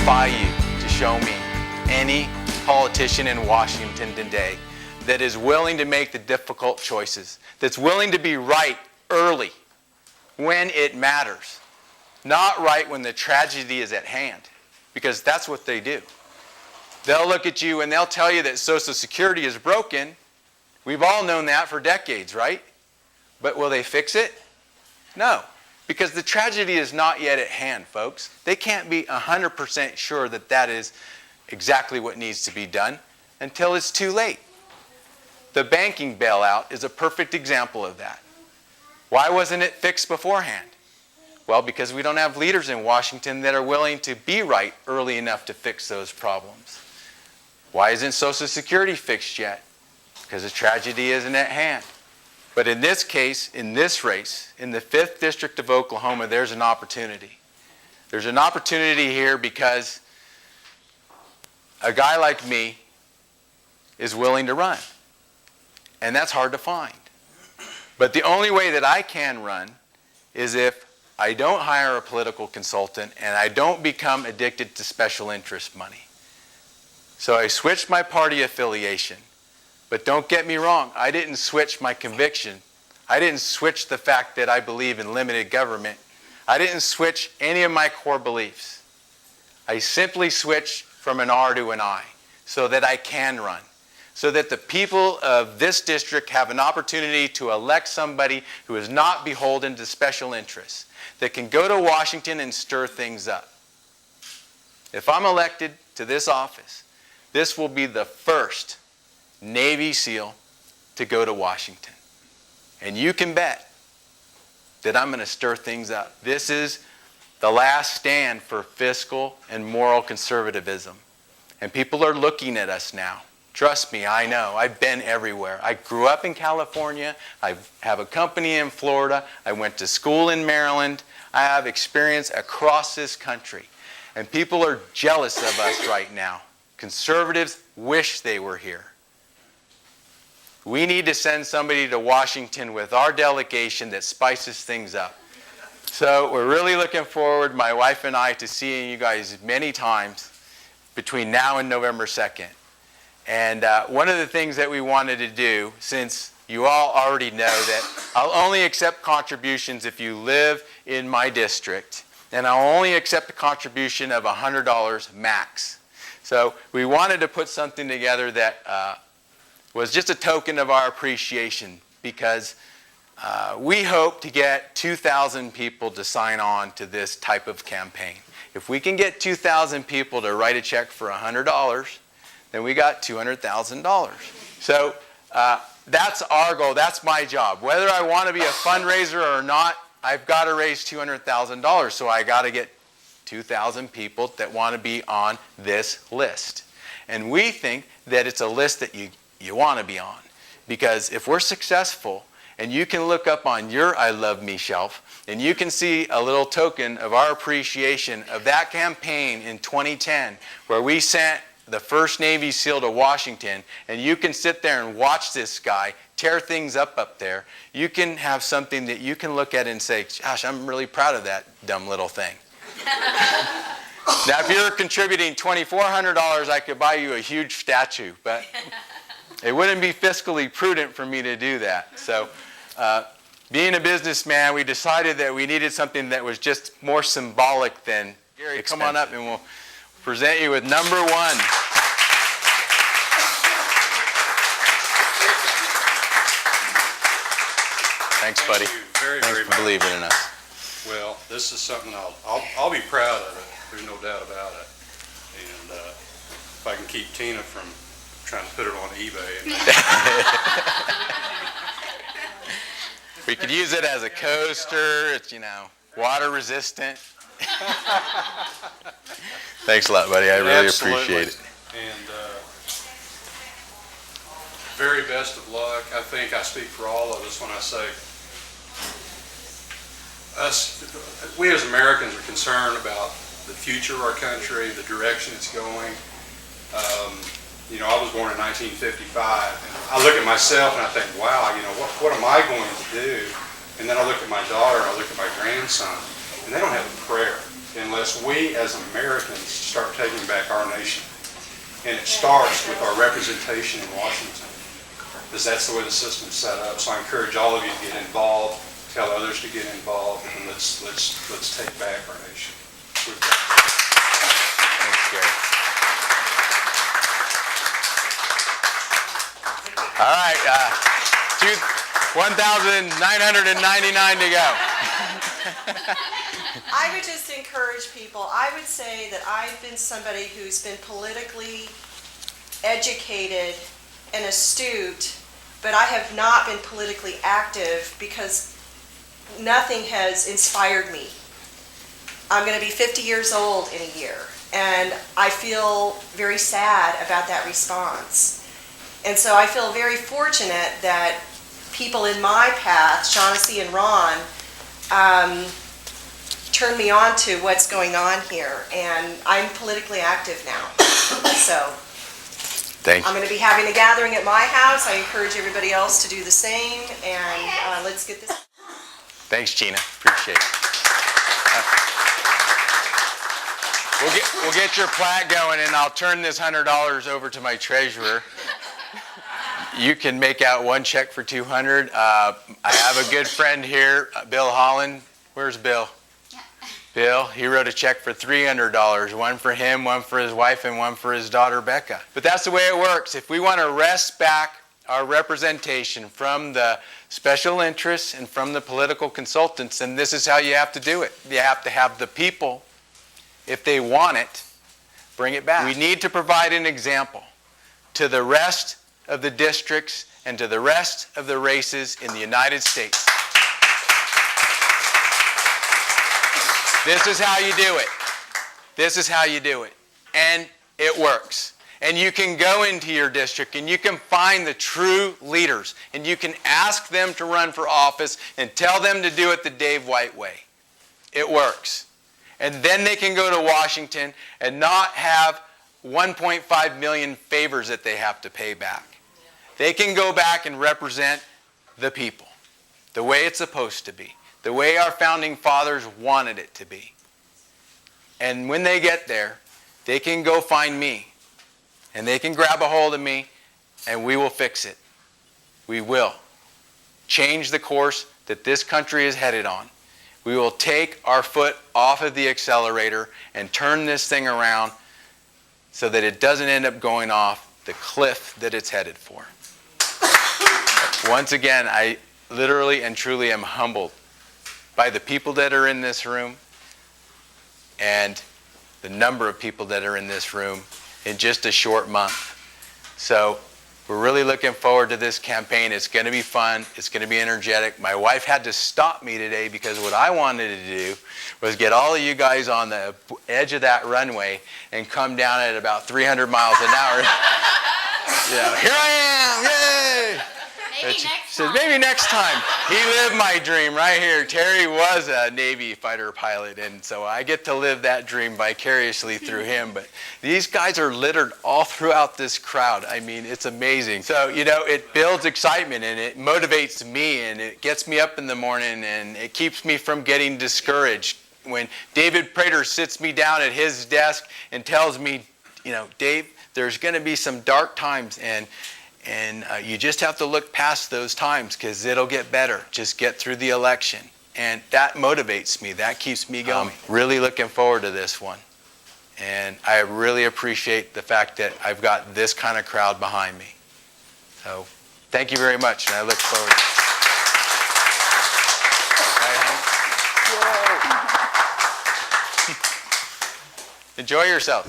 defy you to show me any politician in Washington today that is willing to make the difficult choices, that's willing to be right early when it matters, not right when the tragedy is at hand, because that's what they do. They'll look at you and they'll tell you that Social Security is broken. We've all known that for decades, right? But will they fix it? No, because the tragedy is not yet at hand, folks. They can't be 100% sure that that is exactly what needs to be done until it's too late. The banking bailout is a perfect example of that. Why wasn't it fixed beforehand? Well, because we don't have leaders in Washington that are willing to be right early enough to fix those problems. Why isn't Social Security fixed yet? Because the tragedy isn't at hand. But in this case, in this race, in the 5th District of Oklahoma, there's an opportunity. There's an opportunity here because a guy like me is willing to run. And that's hard to find. But the only way that I can run is if I don't hire a political consultant and I don't become addicted to special interest money. So I switched my party affiliation. But don't get me wrong, I didn't switch my conviction. I didn't switch the fact that I believe in limited government. I didn't switch any of my core beliefs. I simply switched from an R to an I so that I can run, so that the people of this district have an opportunity to elect somebody who is not beholden to special interests, that can go to Washington and stir things up. If I'm elected to this office, this will be the first Navy SEAL to go to Washington. And you can bet that I'm going to stir things up. This is the last stand for fiscal and moral conservatism. And people are looking at us now. Trust me, I know. I've been everywhere. I grew up in California. I have a company in Florida. I went to school in Maryland. I have experience across this country. And people are jealous of us right now. Conservatives wish they were here. We need to send somebody to Washington with our delegation that spices things up. So we're really looking forward, my wife and I, to seeing you guys many times between now and November 2nd. And one of the things that we wanted to do, since you all already know that I'll only accept contributions if you live in my district, and I'll only accept a contribution of $100 max. So we wanted to put something together that was just a token of our appreciation, because we hope to get 2,000 people to sign on to this type of campaign. If we can get 2,000 people to write a check for $100, then we got $200,000. So that's our goal. That's my job. Whether I want to be a fundraiser or not, I've got to raise $200,000. So I got to get 2,000 people that want to be on this list. And we think that it's a list that you want to be on. Because if we're successful, and you can look up on your I Love Me shelf, and you can see a little token of our appreciation of that campaign in 2010, where we sent the first Navy SEAL to Washington, and you can sit there and watch this guy tear things up there. You can have something that you can look at and say, gosh, I'm really proud of that dumb little thing. Now, if you're contributing $2,400, I could buy you a huge statue, but it wouldn't be fiscally prudent for me to do that. So being a businessman, we decided that we needed something that was just more symbolic than Gary, expensive. Come on up and we'll present you with number one. Thanks, buddy. Very, Thanks very for much. believing in us. Well, this is something I'll be proud of it. There's no doubt about it. And if I can keep Tina from trying to put it on eBay. We could use it as a coaster. It's, water resistant. Thanks a lot, buddy. I really appreciate it. And very best of luck. I think I speak for all of us when I say we as Americans are concerned about the future of our country, the direction it's going. I was born in 1955, and I look at myself and I think, wow, what am I going to do? And then I look at my daughter and I look at my grandson, and they don't have a prayer. unless we as Americans start taking back our nation. And it starts with our representation in Washington, because that's the way the system's set up. So I encourage all of you to get involved, tell others to get involved, and let's take back our nation. Thanks, Gary. All right, 1,999 to go. I would just encourage people, I would say that I've been somebody who's been politically educated and astute, but I have not been politically active because nothing has inspired me. I'm going to be 50 years old in a year, and I feel very sad about that response. And so I feel very fortunate that people in my path, Shaughnessy and Ron, turned me on to what's going on here, and I'm politically active now. So Thank I'm you. going to be having a gathering at my house. I encourage everybody else to do the same, and let's get this. Thanks, Gina. Appreciate it. We'll get your plaque going, and I'll turn this $100 over to my treasurer. You can make out one check for $200. I have a good friend here, Bill Holland. Where's Bill? Bill, he wrote a check for $300, one for him, one for his wife, and one for his daughter, Becca. But that's the way it works. If we want to wrest back our representation from the special interests and from the political consultants, then this is how you have to do it. You have to have the people, if they want it, bring it back. We need to provide an example to the rest of the districts and to the rest of the races in the United States. This is how you do it. This is how you do it. And it works. And you can go into your district and you can find the true leaders and you can ask them to run for office and tell them to do it the Dave White way. It works. And then they can go to Washington and not have 1.5 million favors that they have to pay back. They can go back and represent the people the way it's supposed to be, the way our founding fathers wanted it to be. And when they get there, they can go find me and they can grab a hold of me and we will fix it. We will change the course that this country is headed on. We will take our foot off of the accelerator and turn this thing around so that it doesn't end up going off the cliff that it's headed for. Once again, I literally and truly am humbled by the people that are in this room and the number of people that are in this room in just a short month. So we're really looking forward to this campaign. It's going to be fun. It's going to be energetic. My wife had to stop me today because what I wanted to do was get all of you guys on the edge of that runway and come down at about 300 miles an hour. Yeah, here I am, yay! Maybe next time. He lived my dream right here. Terry was a Navy fighter pilot, and so I get to live that dream vicariously through him. But these guys are littered all throughout this crowd. I mean, it's amazing. So, it builds excitement, and it motivates me, and it gets me up in the morning, and it keeps me from getting discouraged. When David Prater sits me down at his desk and tells me, Dave, there's going to be some dark times, and you just have to look past those times because it'll get better. Just get through the election. And that motivates me. That keeps me going. Really looking forward to this one. And I really appreciate the fact that I've got this kind of crowd behind me. So thank you very much, and I look forward to it. Enjoy yourself.